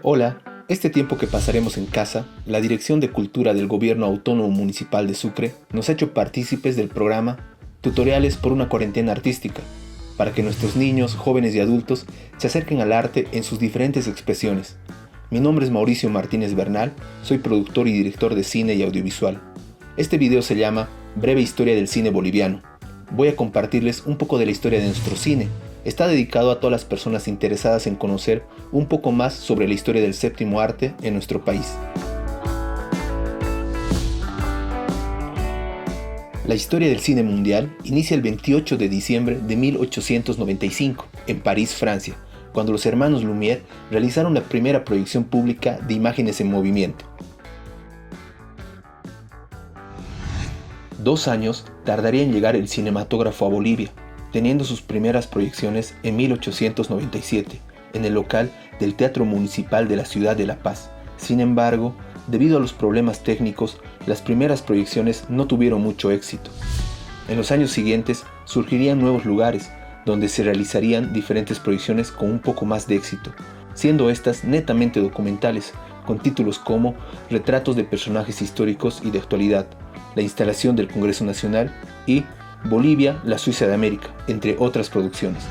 Hola, este tiempo que pasaremos en casa, la Dirección de Cultura del Gobierno Autónomo Municipal de Sucre nos ha hecho partícipes del programa Tutoriales por una cuarentena artística, para que nuestros niños, jóvenes y adultos se acerquen al arte en sus diferentes expresiones. Mi nombre es Mauricio Martínez Bernal, soy productor y director de cine y audiovisual. Este video se llama Breve Historia del Cine Boliviano. Voy a compartirles un poco de la historia de nuestro cine. Está dedicado a todas las personas interesadas en conocer un poco más sobre la historia del séptimo arte en nuestro país. La historia del cine mundial inicia el 28 de diciembre de 1895, en París, Francia, cuando los hermanos Lumière realizaron la primera proyección pública de imágenes en movimiento. 2 años tardaría en llegar el cinematógrafo a Bolivia, teniendo sus primeras proyecciones en 1897, en el local del Teatro Municipal de la ciudad de La Paz. Sin embargo, debido a los problemas técnicos, las primeras proyecciones no tuvieron mucho éxito. En los años siguientes surgirían nuevos lugares, donde se realizarían diferentes proyecciones con un poco más de éxito, siendo estas netamente documentales, con títulos como Retratos de personajes históricos y de actualidad, La instalación del Congreso Nacional y Bolivia, la Suiza de América, entre otras producciones.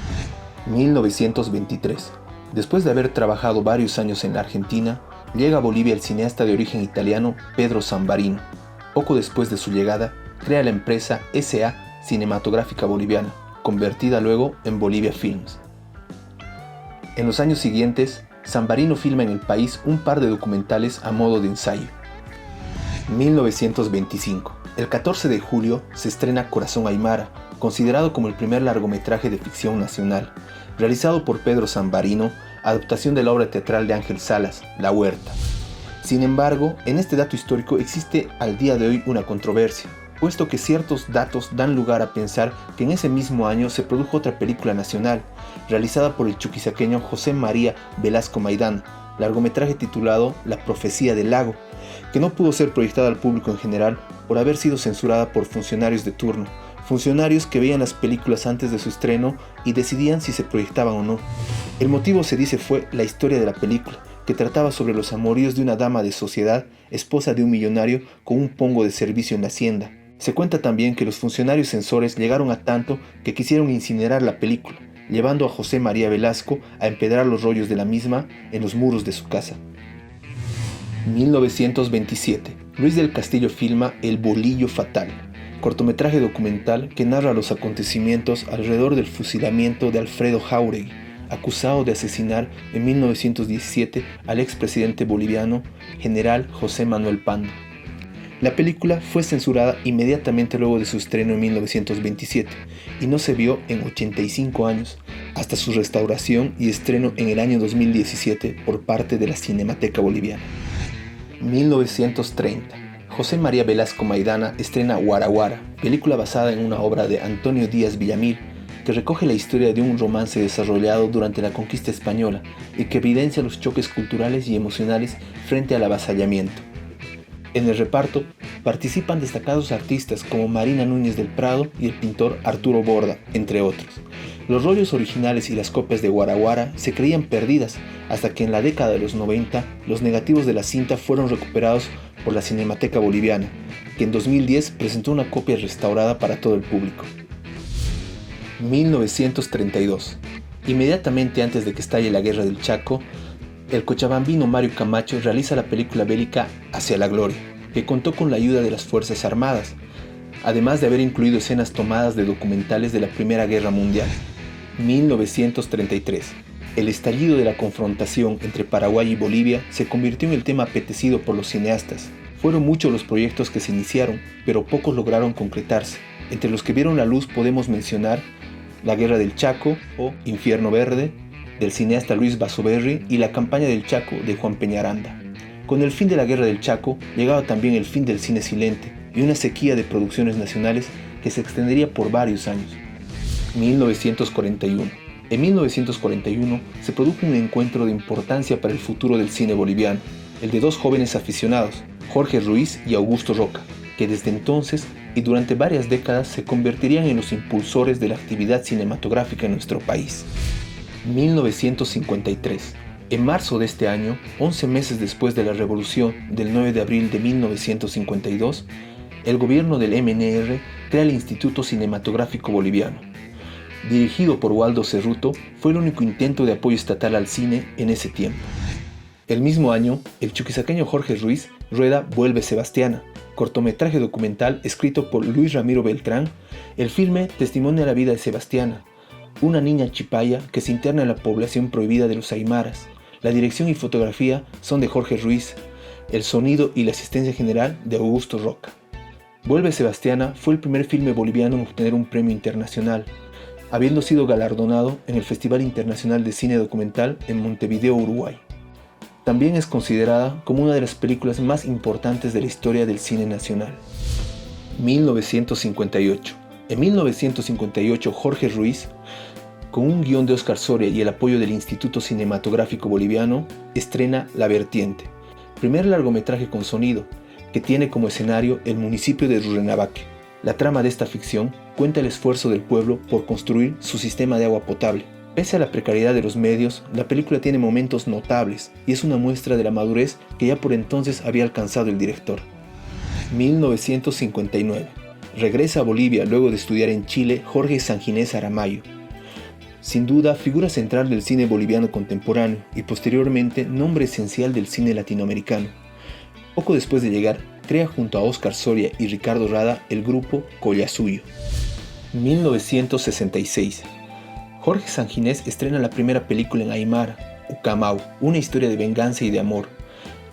1923. Después de haber trabajado varios años en la Argentina, llega a Bolivia el cineasta de origen italiano Pedro Sambarino. Poco después de su llegada, crea la empresa S.A. Cinematográfica Boliviana, convertida luego en Bolivia Films. En los años siguientes, Sambarino filma en el país un par de documentales a modo de ensayo. 1925. El 14 de julio se estrena Corazón Aymara, considerado como el primer largometraje de ficción nacional, realizado por Pedro Sambarino, adaptación de la obra teatral de Ángel Salas, La Huerta. Sin embargo, en este dato histórico existe al día de hoy una controversia, puesto que ciertos datos dan lugar a pensar que en ese mismo año se produjo otra película nacional, realizada por el chuquisaqueño José María Velasco Maidana, largometraje titulado La Profecía del Lago, que no pudo ser proyectada al público en general por haber sido censurada por funcionarios de turno, funcionarios que veían las películas antes de su estreno y decidían si se proyectaban o no. El motivo, se dice, fue la historia de la película, que trataba sobre los amoríos de una dama de sociedad, esposa de un millonario con un pongo de servicio en la hacienda. Se cuenta también que los funcionarios censores llegaron a tanto que quisieron incinerar la película, llevando a José María Velasco a empedrar los rollos de la misma en los muros de su casa. 1927. Luis del Castillo filma El Bolillo Fatal, cortometraje documental que narra los acontecimientos alrededor del fusilamiento de Alfredo Jáuregui, acusado de asesinar en 1917 al expresidente boliviano general José Manuel Pando. La película fue censurada inmediatamente luego de su estreno en 1927 y no se vio en 85 años, hasta su restauración y estreno en el año 2017 por parte de la Cinemateca Boliviana. 1930. José María Velasco Maidana estrena Guaraguara, película basada en una obra de Antonio Díaz Villamil, que recoge la historia de un romance desarrollado durante la conquista española y que evidencia los choques culturales y emocionales frente al avasallamiento. En el reparto participan destacados artistas como Marina Núñez del Prado y el pintor Arturo Borda, entre otros. Los rollos originales y las copias de Guaraguara se creían perdidas hasta que en la década de los 90 los negativos de la cinta fueron recuperados por la Cinemateca Boliviana, que en 2010 presentó una copia restaurada para todo el público. 1932. Inmediatamente antes de que estalle la Guerra del Chaco, el cochabambino Mario Camacho realiza la película bélica Hacia la Gloria, que contó con la ayuda de las Fuerzas Armadas, además de haber incluido escenas tomadas de documentales de la Primera Guerra Mundial. 1933. El estallido de la confrontación entre Paraguay y Bolivia se convirtió en el tema apetecido por los cineastas. Fueron muchos los proyectos que se iniciaron, pero pocos lograron concretarse. Entre los que vieron la luz podemos mencionar La Guerra del Chaco o Infierno Verde, del cineasta Luis Basoberri, y La Campaña del Chaco, de Juan Peñaranda. Con el fin de la Guerra del Chaco llegaba también el fin del cine silente y una sequía de producciones nacionales que se extendería por varios años. 1941. En 1941 se produjo un encuentro de importancia para el futuro del cine boliviano, el de dos jóvenes aficionados, Jorge Ruiz y Augusto Roca, que desde entonces y durante varias décadas se convertirían en los impulsores de la actividad cinematográfica en nuestro país. 1953. En marzo de este año, 11 meses después de la revolución del 9 de abril de 1952, el gobierno del MNR crea el Instituto Cinematográfico Boliviano. Dirigido por Waldo Cerruto, fue el único intento de apoyo estatal al cine en ese tiempo. El mismo año, el chuquisaqueño Jorge Ruiz rueda Vuelve Sebastiana, cortometraje documental escrito por Luis Ramiro Beltrán. El filme testimonia la vida de Sebastiana, una niña chipaya que se interna en la población prohibida de los aymaras. La dirección y fotografía son de Jorge Ruiz, el sonido y la asistencia general de Augusto Roca. Vuelve Sebastiana fue el primer filme boliviano en obtener un premio internacional, habiendo sido galardonado en el Festival Internacional de Cine Documental en Montevideo, Uruguay. También es considerada como una de las películas más importantes de la historia del cine nacional. 1958. En 1958, Jorge Ruiz, con un guión de Óscar Soria y el apoyo del Instituto Cinematográfico Boliviano, estrena La Vertiente, primer largometraje con sonido, que tiene como escenario el municipio de Rurrenabaque. La trama de esta ficción cuenta el esfuerzo del pueblo por construir su sistema de agua potable. Pese a la precariedad de los medios, la película tiene momentos notables y es una muestra de la madurez que ya por entonces había alcanzado el director. 1959. Regresa a Bolivia luego de estudiar en Chile Jorge Sanginés Aramayo. Sin duda, figura central del cine boliviano contemporáneo y posteriormente nombre esencial del cine latinoamericano. Poco después de llegar, crea junto a Óscar Soria y Ricardo Rada el grupo Collasuyo. 1966. Jorge Sanginés estrena la primera película en aymara, Ucamau, una historia de venganza y de amor,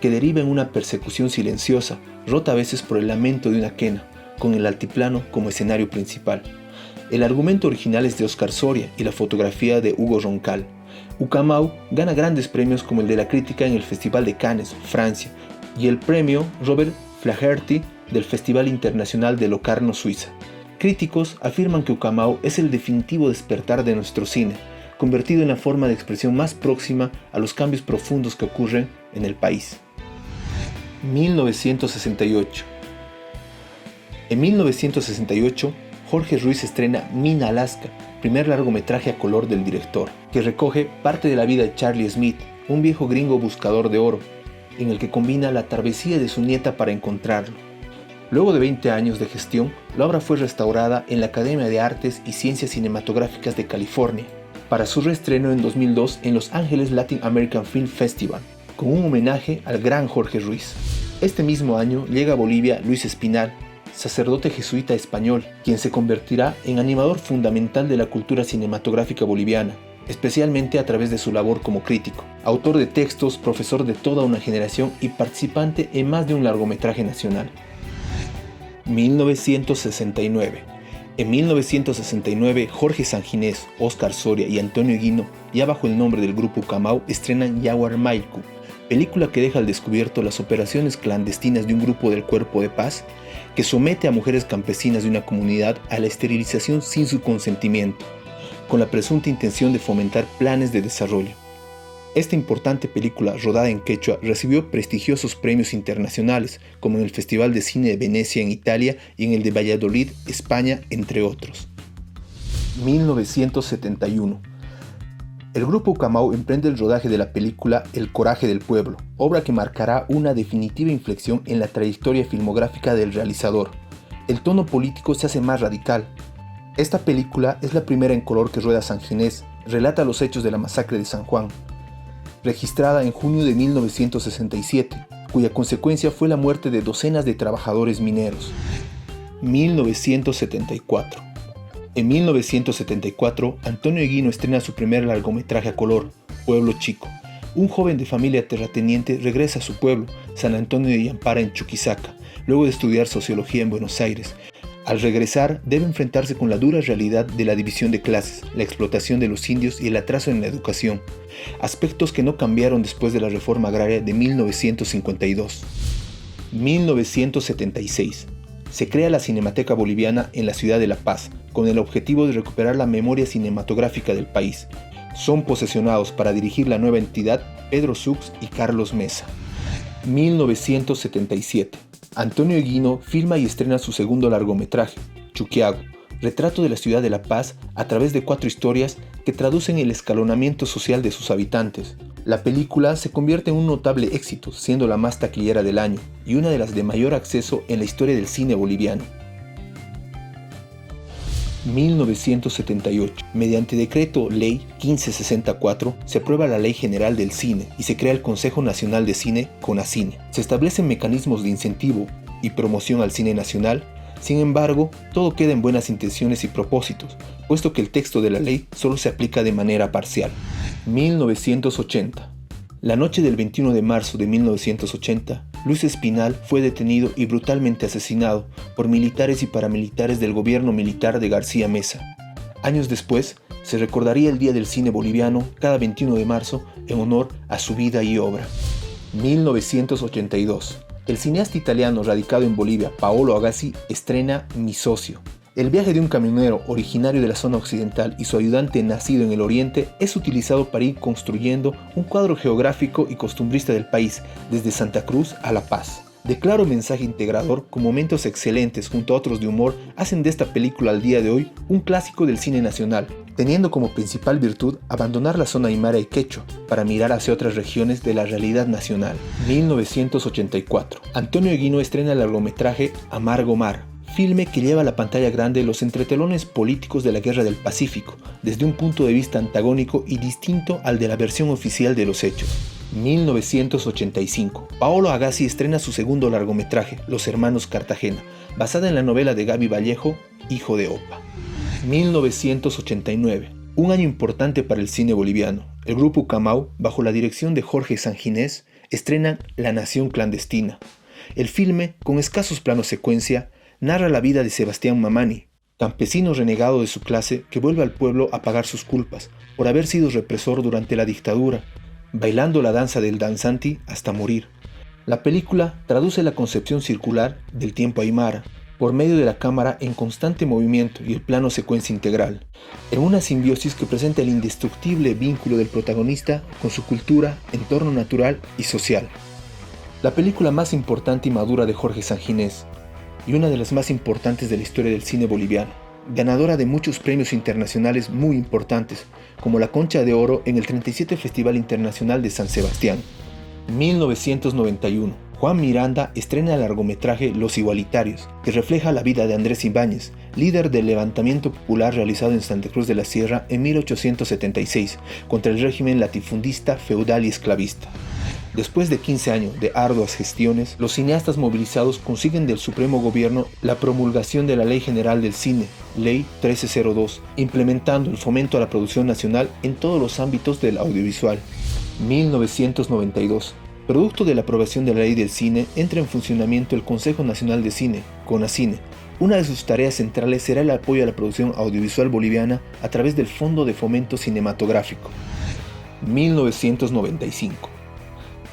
que deriva en una persecución silenciosa, rota a veces por el lamento de una quena, con el altiplano como escenario principal. El argumento original es de Óscar Soria y la fotografía de Hugo Roncal. Ucamau gana grandes premios como el de la crítica en el Festival de Cannes, Francia, y el premio Robert Flaherty del Festival Internacional de Locarno, Suiza. Críticos afirman que Ucamau es el definitivo despertar de nuestro cine, convertido en la forma de expresión más próxima a los cambios profundos que ocurren en el país. 1968. En 1968, Jorge Ruiz estrena Mina Alaska, primer largometraje a color del director, que recoge parte de la vida de Charlie Smith, un viejo gringo buscador de oro, en el que combina la travesía de su nieta para encontrarlo. Luego de 20 años de gestión, la obra fue restaurada en la Academia de Artes y Ciencias Cinematográficas de California, para su reestreno en 2002 en Los Ángeles Latin American Film Festival, con un homenaje al gran Jorge Ruiz. Este mismo año llega a Bolivia Luis Espinal, sacerdote jesuita español, quien se convertirá en animador fundamental de la cultura cinematográfica boliviana, especialmente a través de su labor como crítico, autor de textos, profesor de toda una generación y participante en más de un largometraje nacional. 1969. En 1969, Jorge Sanginés, Óscar Soria y Antonio Eguino, ya bajo el nombre del grupo Ucamau, estrenan Yaguarmaycu, película que deja al descubierto las operaciones clandestinas de un grupo del Cuerpo de Paz que somete a mujeres campesinas de una comunidad a la esterilización sin su consentimiento, con la presunta intención de fomentar planes de desarrollo. Esta importante película, rodada en quechua, recibió prestigiosos premios internacionales, como en el Festival de Cine de Venecia en Italia y en el de Valladolid, España, entre otros. 1971. El grupo Ucamau emprende el rodaje de la película El Coraje del Pueblo, obra que marcará una definitiva inflexión en la trayectoria filmográfica del realizador. El tono político se hace más radical. Esta película es la primera en color que rueda Sanginés, relata los hechos de la masacre de San Juan, registrada en junio de 1967, cuya consecuencia fue la muerte de docenas de trabajadores mineros. 1974. En 1974, Antonio Eguino estrena su primer largometraje a color, Pueblo Chico. Un joven de familia terrateniente regresa a su pueblo, San Antonio de Yampara en Chuquisaca, luego de estudiar sociología en Buenos Aires. Al regresar, debe enfrentarse con la dura realidad de la división de clases, la explotación de los indios y el atraso en la educación, aspectos que no cambiaron después de la reforma agraria de 1952. 1976. Se crea la Cinemateca Boliviana en la ciudad de La Paz, con el objetivo de recuperar la memoria cinematográfica del país. Son posesionados para dirigir la nueva entidad Pedro Sux y Carlos Mesa. 1977. Antonio Eguino filma y estrena su segundo largometraje, Chuquiago, retrato de la ciudad de La Paz a través de 4 historias que traducen el escalonamiento social de sus habitantes, La película se convierte en un notable éxito, siendo la más taquillera del año y una de las de mayor acceso en la historia del cine boliviano. 1978. Mediante Decreto Ley 1564 se aprueba la Ley General del Cine y se crea el Consejo Nacional de Cine, CONACINE. Se establecen mecanismos de incentivo y promoción al cine nacional. Sin embargo, todo queda en buenas intenciones y propósitos, puesto que el texto de la ley solo se aplica de manera parcial. 1980. La noche del 21 de marzo de 1980, Luis Espinal fue detenido y brutalmente asesinado por militares y paramilitares del gobierno militar de García Meza. Años después, se recordaría el Día del Cine Boliviano cada 21 de marzo en honor a su vida y obra. 1982. El cineasta italiano radicado en Bolivia, Paolo Agassi, estrena Mi Socio. El viaje de un camionero originario de la zona occidental y su ayudante nacido en el oriente es utilizado para ir construyendo un cuadro geográfico y costumbrista del país, desde Santa Cruz a La Paz. De claro mensaje integrador, con momentos excelentes junto a otros de humor, hacen de esta película al día de hoy un clásico del cine nacional, teniendo como principal virtud abandonar la zona aymara y quechua para mirar hacia otras regiones de la realidad nacional. 1984. Antonio Eguino estrena el largometraje Amargo Mar, filme que lleva a la pantalla grande los entretelones políticos de la Guerra del Pacífico, desde un punto de vista antagónico y distinto al de la versión oficial de los hechos. 1985. Paolo Agassi estrena su segundo largometraje, Los Hermanos Cartagena, basada en la novela de Gaby Vallejo, Hijo de Opa. 1989. Un año importante para el cine boliviano. El grupo Camau, bajo la dirección de Jorge Sanginés, estrena La Nación Clandestina. El filme, con escasos planos secuencia, narra la vida de Sebastián Mamani, campesino renegado de su clase que vuelve al pueblo a pagar sus culpas por haber sido represor durante la dictadura, bailando la danza del danzanti hasta morir. La película traduce la concepción circular del tiempo aymara por medio de la cámara en constante movimiento y el plano secuencia integral, en una simbiosis que presenta el indestructible vínculo del protagonista con su cultura, entorno natural y social. La película más importante y madura de Jorge Sanginés, y una de las más importantes de la historia del cine boliviano, ganadora de muchos premios internacionales muy importantes, como la Concha de Oro en el 37 Festival Internacional de San Sebastián. 1991. Juan Miranda estrena el largometraje Los Igualitarios, que refleja la vida de Andrés Ibáñez, líder del levantamiento popular realizado en Santa Cruz de la Sierra en 1876, contra el régimen latifundista, feudal y esclavista. Después de 15 años de arduas gestiones, los cineastas movilizados consiguen del Supremo Gobierno la promulgación de la Ley General del Cine, Ley 1302, implementando el fomento a la producción nacional en todos los ámbitos del audiovisual. 1992. Producto de la aprobación de la Ley del Cine, entra en funcionamiento el Consejo Nacional de Cine, CONACINE. Una de sus tareas centrales será el apoyo a la producción audiovisual boliviana a través del Fondo de Fomento Cinematográfico. 1995.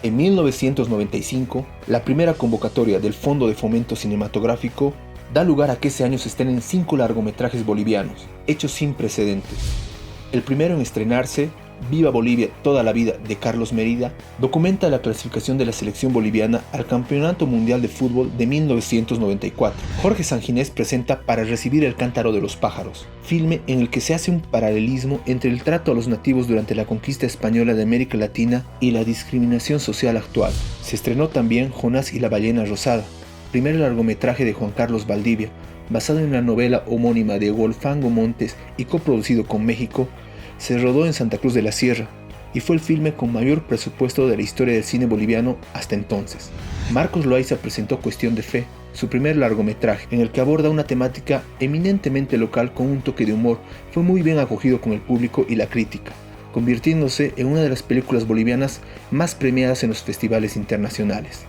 En 1995, la primera convocatoria del Fondo de Fomento Cinematográfico da lugar a que ese año se estrenen 5 largometrajes bolivianos, hechos sin precedentes. El primero en estrenarse, Viva Bolivia toda la vida, de Carlos Mérida, documenta la clasificación de la selección boliviana al Campeonato Mundial de Fútbol de 1994. Jorge Sanginés presenta Para recibir el cántaro de los pájaros, filme en el que se hace un paralelismo entre el trato a los nativos durante la conquista española de América Latina y la discriminación social actual. Se estrenó también Jonás y la ballena rosada, primer largometraje de Juan Carlos Valdivia, basado en la novela homónima de Wolfango Montes y coproducido con México. Se rodó en Santa Cruz de la Sierra y fue el filme con mayor presupuesto de la historia del cine boliviano hasta entonces. Marcos Loaiza presentó Cuestión de Fe, su primer largometraje, en el que aborda una temática eminentemente local con un toque de humor. Fue muy bien acogido con el público y la crítica, convirtiéndose en una de las películas bolivianas más premiadas en los festivales internacionales.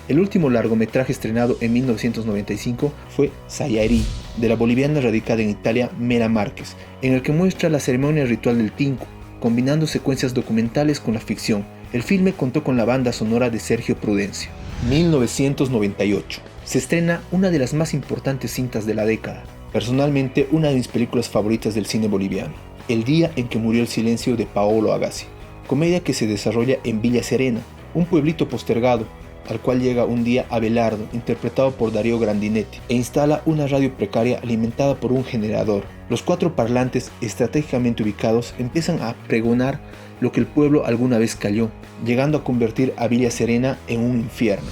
El último largometraje estrenado en 1995 fue Sayarí, de la boliviana radicada en Italia Mera Márquez, en el que muestra la ceremonia ritual del Tinku, combinando secuencias documentales con la ficción. El filme contó con la banda sonora de Sergio Prudencio. 1998. Se estrena una de las más importantes cintas de la década, personalmente una de mis películas favoritas del cine boliviano, El día en que murió el silencio, de Paolo Agassi, comedia que se desarrolla en Villa Serena, un pueblito postergado, al cual llega un día Abelardo, interpretado por Darío Grandinetti, e instala una radio precaria alimentada por un generador. Los 4 parlantes estratégicamente ubicados empiezan a pregonar lo que el pueblo alguna vez calló, llegando a convertir a Villa Serena en un infierno.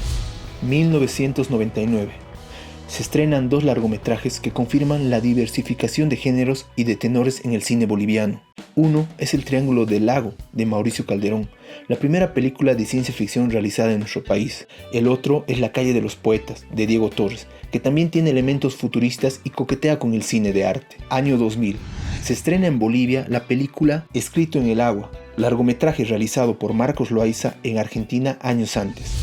1999. Se estrenan 2 largometrajes que confirman la diversificación de géneros y de tenores en el cine boliviano. Uno es El Triángulo del Lago, de Mauricio Calderón, la primera película de ciencia ficción realizada en nuestro país. El otro es La Calle de los Poetas, de Diego Torres, que también tiene elementos futuristas y coquetea con el cine de arte. Año 2000. Se estrena en Bolivia la película Escrito en el Agua, largometraje realizado por Marcos Loaiza en Argentina años antes.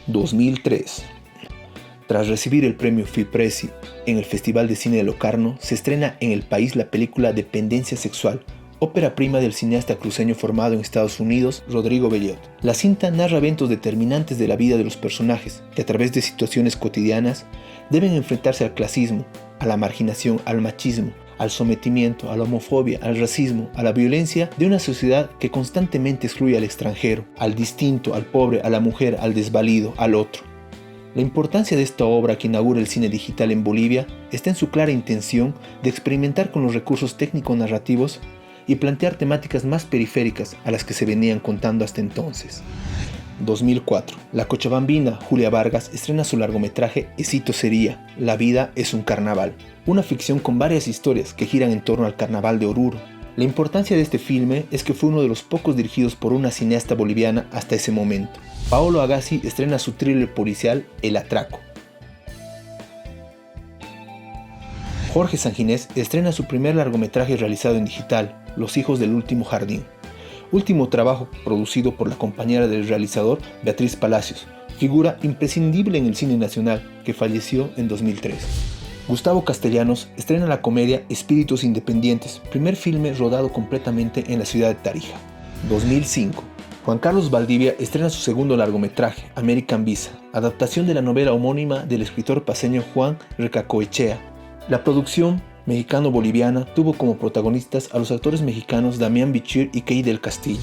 2003. Tras recibir el premio FIPRESI en el Festival de Cine de Locarno, se estrena en el país la película Dependencia Sexual, ópera prima del cineasta cruceño formado en Estados Unidos, Rodrigo Bellot. La cinta narra eventos determinantes de la vida de los personajes, que a través de situaciones cotidianas deben enfrentarse al clasismo, a la marginación, al machismo, al sometimiento, a la homofobia, al racismo, a la violencia de una sociedad que constantemente excluye al extranjero, al distinto, al pobre, a la mujer, al desvalido, al otro. La importancia de esta obra que inaugura el cine digital en Bolivia está en su clara intención de experimentar con los recursos técnico-narrativos y plantear temáticas más periféricas a las que se venían contando hasta entonces. 2004. La cochabambina Julia Vargas estrena su largometraje Esito Sería, La vida es un carnaval, una ficción con varias historias que giran en torno al carnaval de Oruro. La importancia de este filme es que fue uno de los pocos dirigidos por una cineasta boliviana hasta ese momento. Paolo Agassi estrena su thriller policial El Atraco. Jorge Sanginés estrena su primer largometraje realizado en digital, Los hijos del último jardín. Último trabajo producido por la compañera del realizador, Beatriz Palacios, figura imprescindible en el cine nacional, que falleció en 2003. Gustavo Castellanos estrena la comedia Espíritus Independientes, primer filme rodado completamente en la ciudad de Tarija. 2005. Juan Carlos Valdivia estrena su segundo largometraje, American Visa, adaptación de la novela homónima del escritor paceño Juan Recacoechea. La producción mexicano-boliviana tuvo como protagonistas a los actores mexicanos Damián Bichir y Key del Castillo.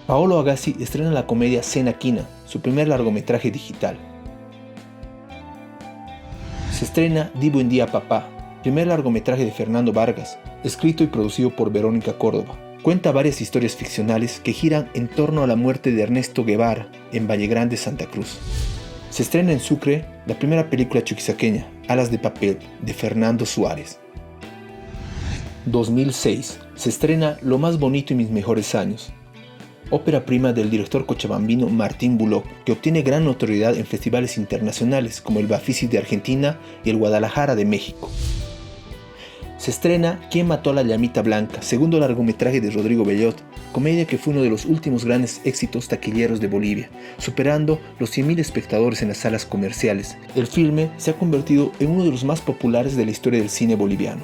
Paolo Agassi estrena la comedia Cena Quina, su primer largometraje digital. Se estrena Di Buen Día Papá, primer largometraje de Fernando Vargas, escrito y producido por Verónica Córdoba. Cuenta varias historias ficcionales que giran en torno a la muerte de Ernesto Guevara en Valle Grande, Santa Cruz. Se estrena en Sucre la primera película chuquisaqueña, Alas de Papel, de Fernando Suárez. 2006. Se estrena Lo más bonito y mis mejores años, ópera prima del director cochabambino Martín Bullock, que obtiene gran notoriedad en festivales internacionales como el Bafisi de Argentina y el Guadalajara de México. Se estrena ¿Quién mató a la llamita blanca?, segundo largometraje de Rodrigo Bellot, comedia que fue uno de los últimos grandes éxitos taquilleros de Bolivia, superando los 100.000 espectadores en las salas comerciales. El filme se ha convertido en uno de los más populares de la historia del cine boliviano.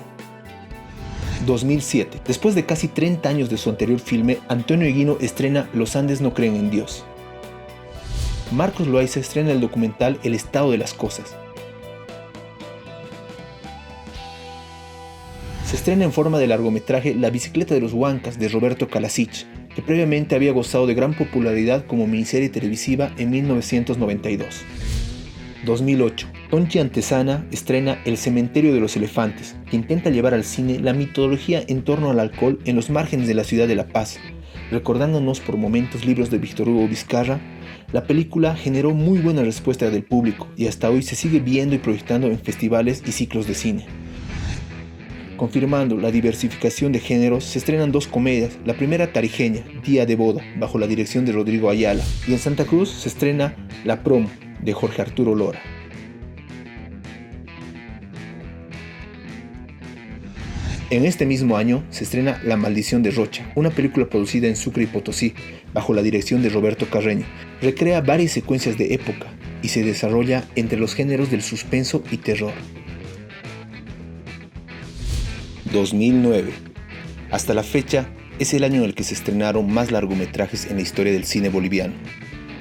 2007. Después de casi 30 años de su anterior filme, Antonio Eguino estrena Los Andes no creen en Dios. Marcos Loaiza estrena el documental El estado de las cosas. Se estrena en forma de largometraje La bicicleta de los Huancas, de Roberto Kalasich, que previamente había gozado de gran popularidad como miniserie televisiva en 1992. 2008. Tonchi Antesana estrena El cementerio de los elefantes, que intenta llevar al cine la mitología en torno al alcohol en los márgenes de la ciudad de La Paz. Recordándonos por momentos libros de Víctor Hugo Vizcarra, la película generó muy buena respuesta del público y hasta hoy se sigue viendo y proyectando en festivales y ciclos de cine. Confirmando la diversificación de géneros, se estrenan 2 comedias, la primera tarijeña, Día de Boda, bajo la dirección de Rodrigo Ayala, y en Santa Cruz se estrena La Promo, de Jorge Arturo Lora. En este mismo año se estrena La Maldición de Rocha, una película producida en Sucre y Potosí, bajo la dirección de Roberto Carreño. Recrea varias secuencias de época y se desarrolla entre los géneros del suspenso y terror. 2009. Hasta la fecha, es el año en el que se estrenaron más largometrajes en la historia del cine boliviano.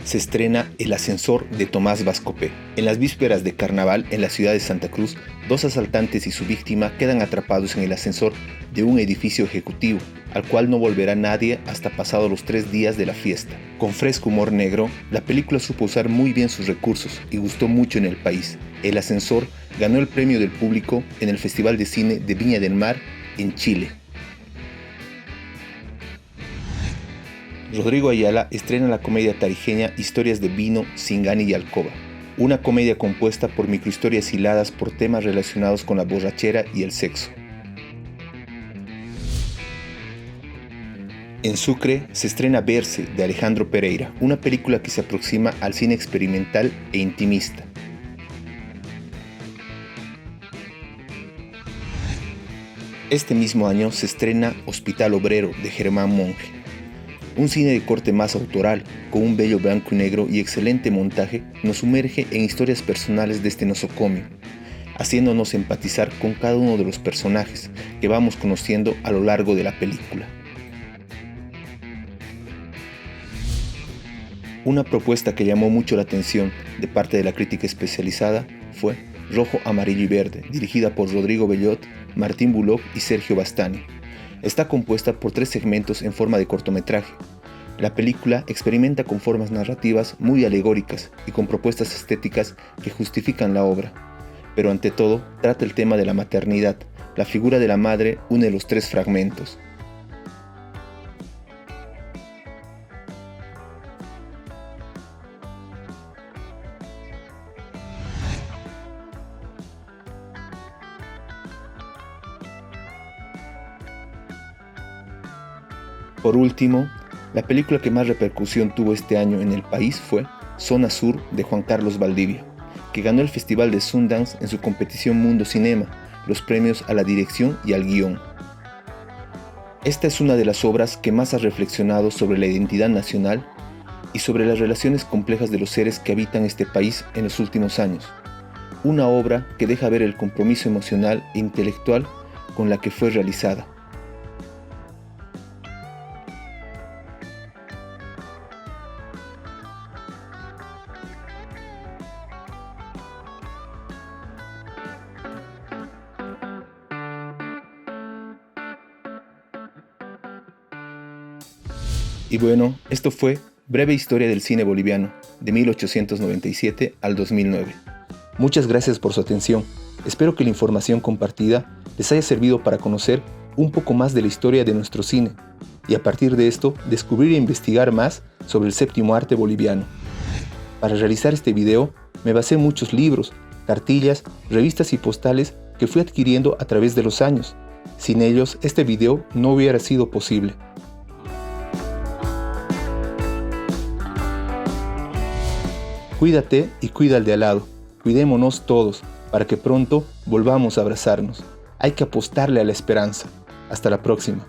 se estrena El ascensor de Tomás Bascopé. En las vísperas de carnaval en la ciudad de Santa Cruz, dos asaltantes y su víctima quedan atrapados en el ascensor de un edificio ejecutivo, al cual no volverá nadie hasta pasados los 3 días de la fiesta. Con fresco humor negro, la película supo usar muy bien sus recursos y gustó mucho en el país. El ascensor ganó el premio del público en el Festival de Cine de Viña del Mar en Chile. Rodrigo Ayala estrena la comedia tarijeña Historias de Vino, Singani y Alcoba, una comedia compuesta por microhistorias hiladas por temas relacionados con la borrachera y el sexo. En Sucre se estrena Verse, de Alejandro Pereira, una película que se aproxima al cine experimental e intimista. Este mismo año se estrena Hospital Obrero, de Germán Monge. Un cine de corte más autoral, con un bello blanco y negro y excelente montaje, nos sumerge en historias personales de este nosocomio, haciéndonos empatizar con cada uno de los personajes que vamos conociendo a lo largo de la película. Una propuesta que llamó mucho la atención de parte de la crítica especializada fue Rojo, Amarillo y Verde, dirigida por Rodrigo Bellot, Martín Bullock y Sergio Bastani. Está compuesta por 3 segmentos en forma de cortometraje. La película experimenta con formas narrativas muy alegóricas y con propuestas estéticas que justifican la obra, pero ante todo trata el tema de la maternidad. La figura de la madre une los 3 fragmentos. Por último, la película que más repercusión tuvo este año en el país fue Zona Sur, de Juan Carlos Valdivia, que ganó el Festival de Sundance en su competición Mundo Cinema, los premios a la dirección y al guión. Esta es una de las obras que más ha reflexionado sobre la identidad nacional y sobre las relaciones complejas de los seres que habitan este país en los últimos años. Una obra que deja ver el compromiso emocional e intelectual con la que fue realizada. Y bueno, esto fue Breve Historia del Cine Boliviano, de 1897 al 2009. Muchas gracias por su atención. Espero que la información compartida les haya servido para conocer un poco más de la historia de nuestro cine y a partir de esto descubrir e investigar más sobre el séptimo arte boliviano. Para realizar este video me basé en muchos libros, cartillas, revistas y postales que fui adquiriendo a través de los años. Sin ellos, este video no hubiera sido posible. Cuídate y cuida al de al lado. Cuidémonos todos para que pronto volvamos a abrazarnos. Hay que apostarle a la esperanza. Hasta la próxima.